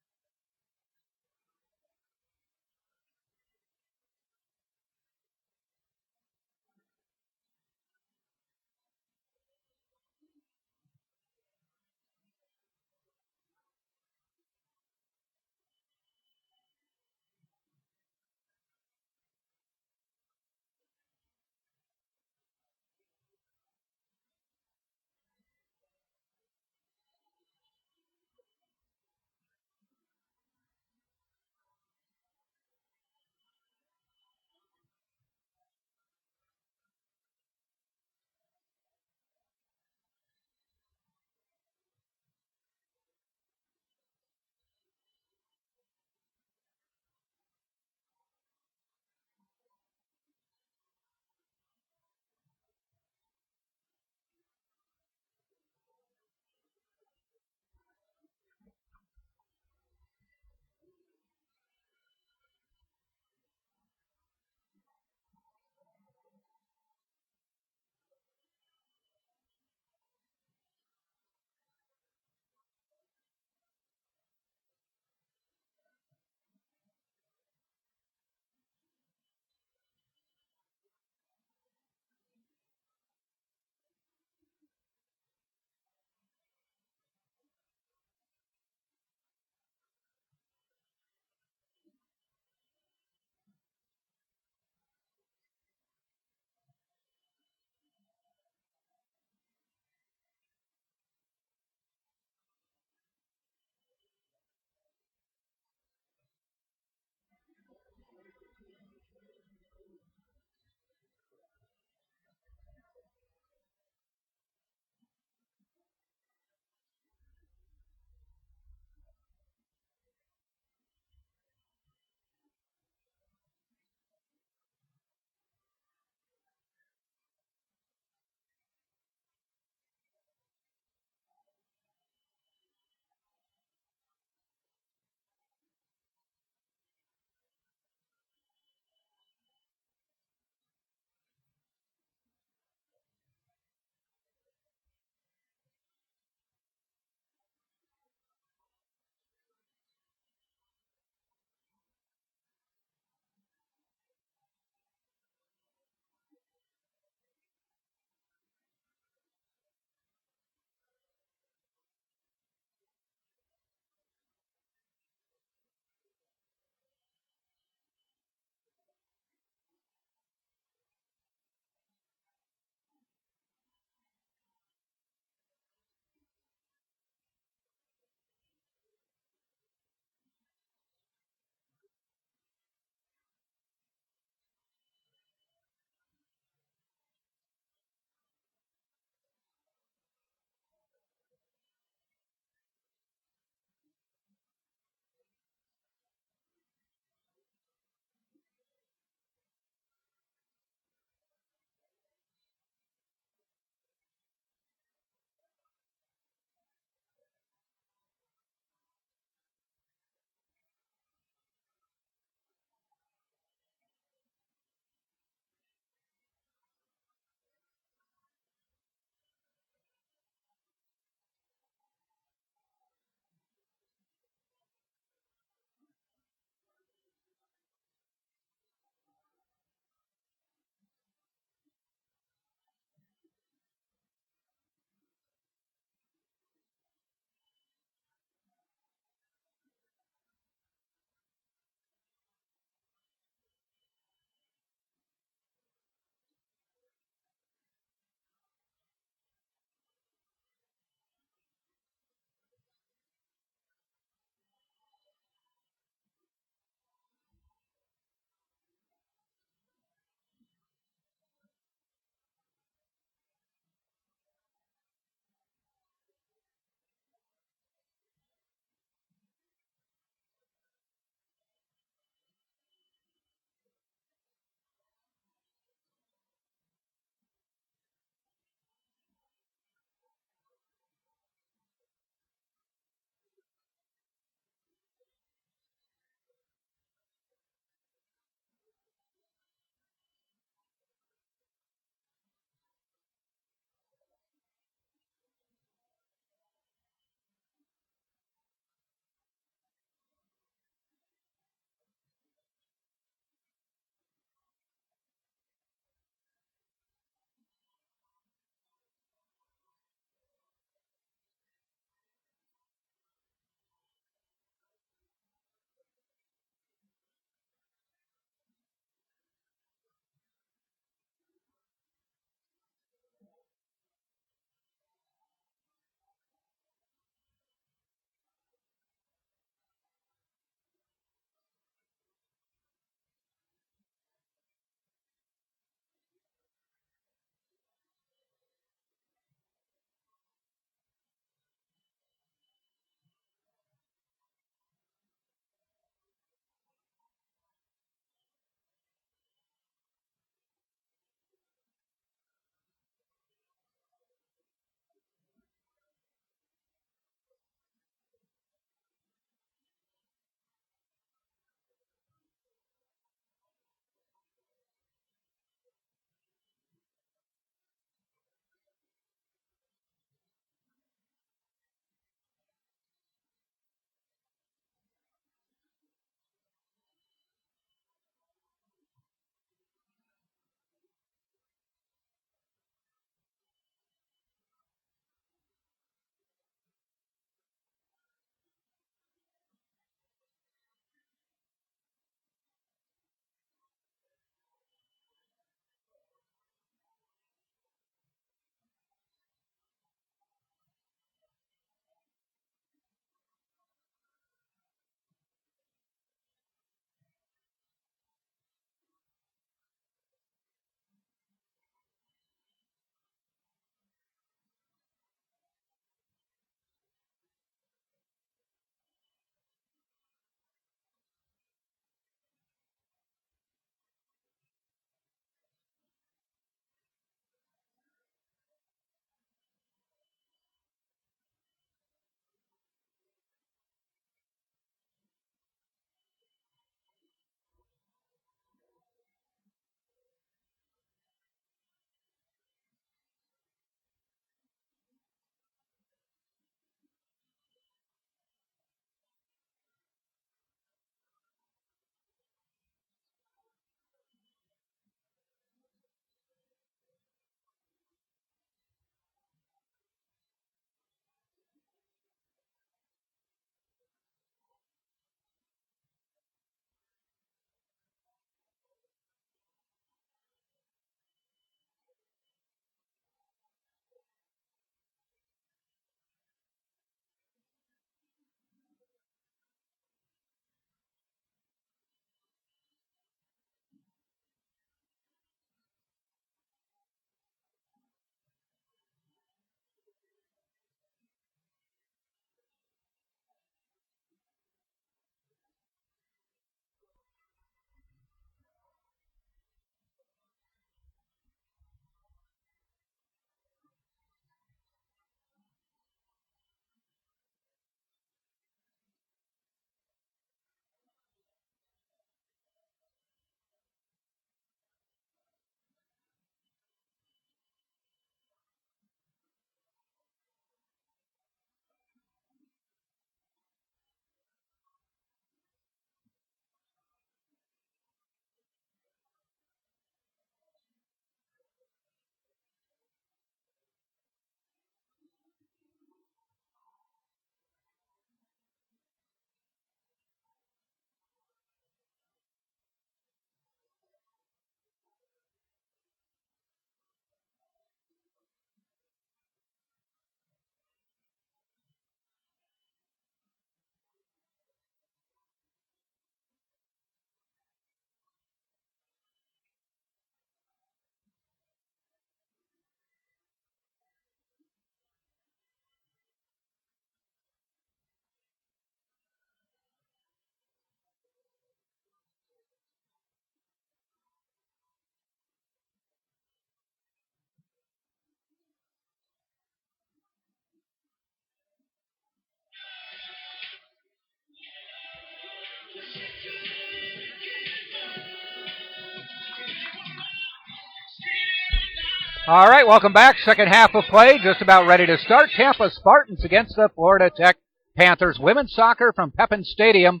All right, welcome back. Second half of play, just about ready to start. Tampa Spartans against the Florida Tech Panthers. Women's soccer from Pepin Stadium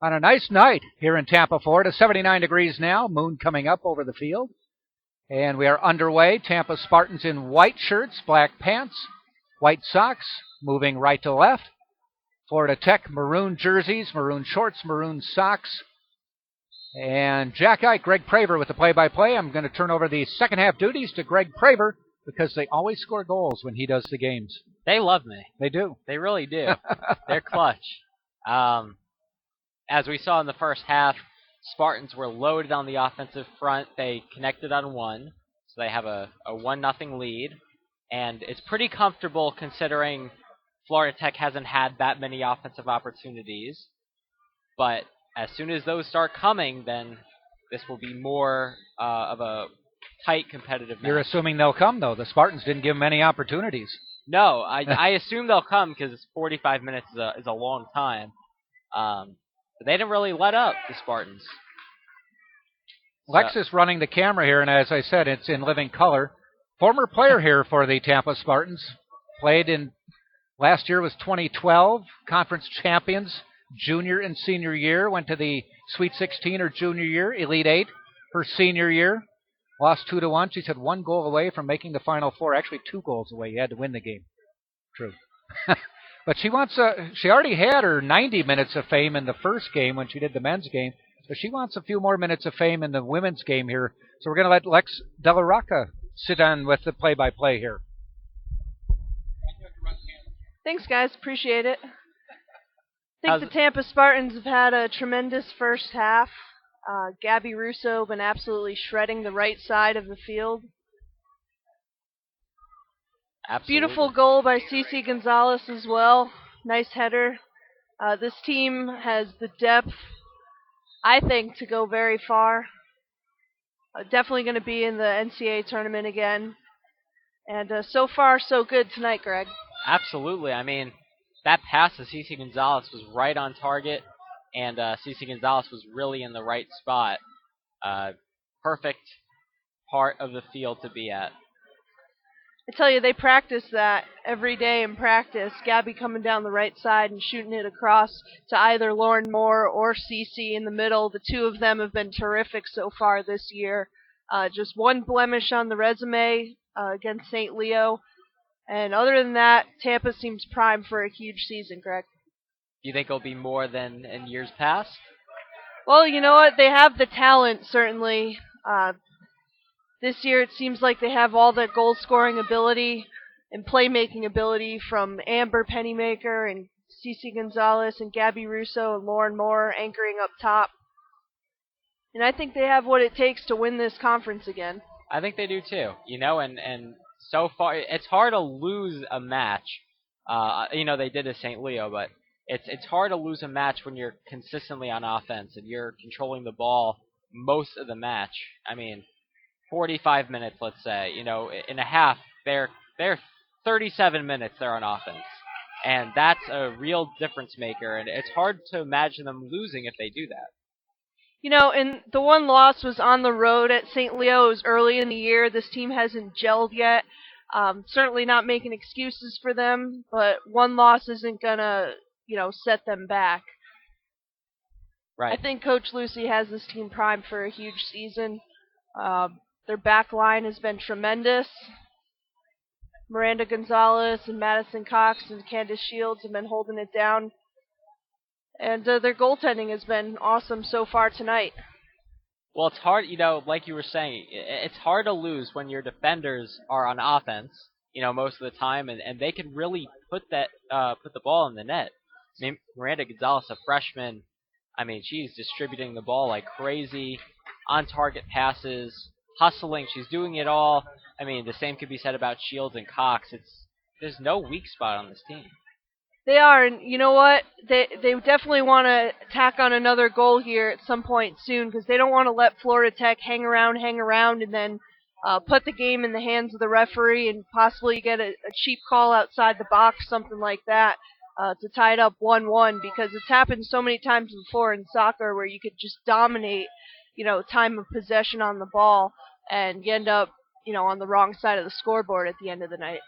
on a nice night here in Tampa, Florida. 79 degrees now, moon coming up over the field. And we are underway. Tampa Spartans in white shirts, black pants, white socks, moving right to left. Florida Tech, maroon jerseys, maroon shorts, maroon socks. And Jack Ike, Greg Praver with the play-by-play. I'm going to turn over the second half duties to Greg Praver because they always score goals when he does the games. They love me. They do. They really do. They're clutch. As we saw in the first half, Spartans were loaded on the offensive front. They connected on one, so they have a 1-0 lead. And it's pretty comfortable considering Florida Tech hasn't had that many offensive opportunities. But as soon as those start coming, then this will be more of a tight competitive match. You're assuming they'll come, though. The Spartans didn't give them any opportunities. No, I assume they'll come because 45 minutes is a long time. But they didn't really let up, the Spartans. Lex is running the camera here, and as I said, it's in living color. Former player here for the Tampa Spartans. Played in, last year was 2012, conference champions, junior and senior year. Went to the Sweet 16 her junior year, Elite 8 her senior year. Lost 2-1. She said 1 goal away from making the Final Four. Actually, 2 goals away. You had to win the game. True. But she wants she already had her 90 minutes of fame in the first game when she did the men's game. So she wants a few more minutes of fame in the women's game here. So we're going to let Lex Della Rocca sit on with the play-by-play here. Thanks, guys. Appreciate it. I think the Tampa Spartans have had a tremendous first half. Gabby Russo been absolutely shredding the right side of the field. Absolutely. Beautiful goal by Cece Gonzalez as well. Nice header. This team has the depth, I think, to go very far. Definitely going to be in the NCAA tournament again. And so far, so good tonight, Greg. Absolutely. I mean, that pass to Cece Gonzalez was right on target, and Cece Gonzalez was really in the right spot. Perfect part of the field to be at. I tell you, they practice that every day in practice. Gabby coming down the right side and shooting it across to either Lauren Moore or Cece in the middle. The two of them have been terrific so far this year. Just one blemish on the resume against St. Leo. And other than that, Tampa seems primed for a huge season, Greg. Do you think it'll be more than in years past? Well, you know what? They have the talent, certainly. This year it seems like they have all the goal-scoring ability and playmaking ability from Amber Pennymaker and Cece Gonzalez and Gabby Russo and Lauren Moore anchoring up top. And I think they have what it takes to win this conference again. I think they do too. You know, and so far it's hard to lose a match. You know, they did to St. Leo, but it's hard to lose a match when you're consistently on offense and you're controlling the ball most of the match. I mean, 45 minutes, let's say, you know, in a half, they're 37 minutes they're on offense. And that's a real difference maker, and it's hard to imagine them losing if they do that. You know, and the one loss was on the road at St. Leo. It was early in the year. This team hasn't gelled yet. Certainly not making excuses for them, but one loss isn't going to, you know, set them back. Right. I think Coach Lucy has this team primed for a huge season. Their back line has been tremendous. Miranda Gonzalez and Madison Cox and Candace Shields have been holding it down. And their goaltending has been awesome so far tonight. Well, it's hard, you know, like you were saying, it's hard to lose when your defenders are on offense, you know, most of the time, and they can really put the ball in the net. I mean, Miranda Gonzalez, a freshman, I mean, she's distributing the ball like crazy, on-target passes, hustling. She's doing it all. I mean, the same could be said about Shields and Cox. There's no weak spot on this team. They are, and you know what? They definitely want to tack on another goal here at some point soon because they don't want to let Florida Tech hang around, and then put the game in the hands of the referee and possibly get a cheap call outside the box, something like that, to tie it up 1-1 because it's happened so many times before in soccer where you could just dominate, you know, time of possession on the ball and you end up, on the wrong side of the scoreboard at the end of the night.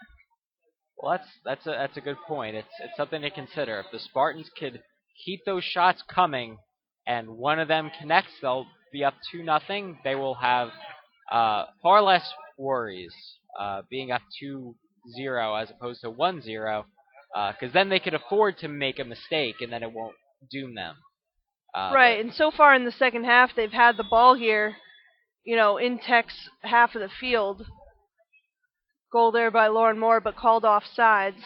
Well, that's a good point. It's something to consider. If the Spartans could keep those shots coming, and one of them connects, they'll be up 2-0. They will have far less worries being up 2-0 as opposed to 1-0, because then they could afford to make a mistake, and then it won't doom them. Right, and so far in the second half, they've had the ball here, in Tech's half of the field. Goal there by Lauren Moore, but called off sides.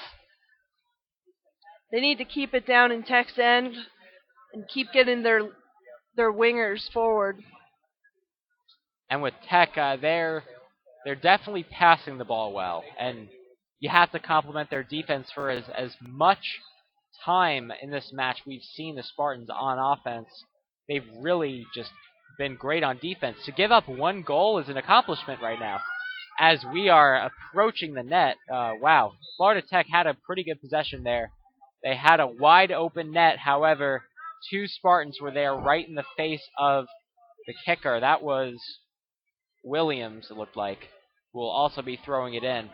They need to keep it down in Tech's end and keep getting their wingers forward. And with Tech, they're definitely passing the ball well, and you have to compliment their defense for as much time in this match we've seen the Spartans on offense. They've really just been great on defense. To give up one goal is an accomplishment right now. As we are approaching the net, wow, Florida Tech had a pretty good possession there. They had a wide open net, however, 2 Spartans were there right in the face of the kicker. That was Williams, it looked like, who will also be throwing it in.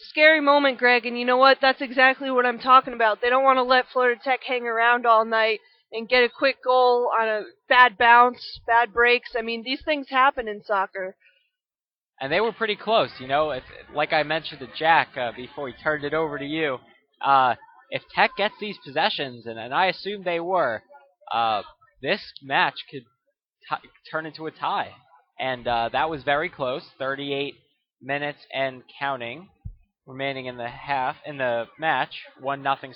Scary moment, Greg, and you know what? That's exactly what I'm talking about. They don't want to let Florida Tech hang around all night and get a quick goal on a bad bounce, bad breaks. I mean, these things happen in soccer. And they were pretty close, like I mentioned to Jack before he turned it over to you. If Tech gets these possessions, and I assume they were, this match could turn into a tie. And that was very close, 38 minutes and counting remaining in the match, 1-0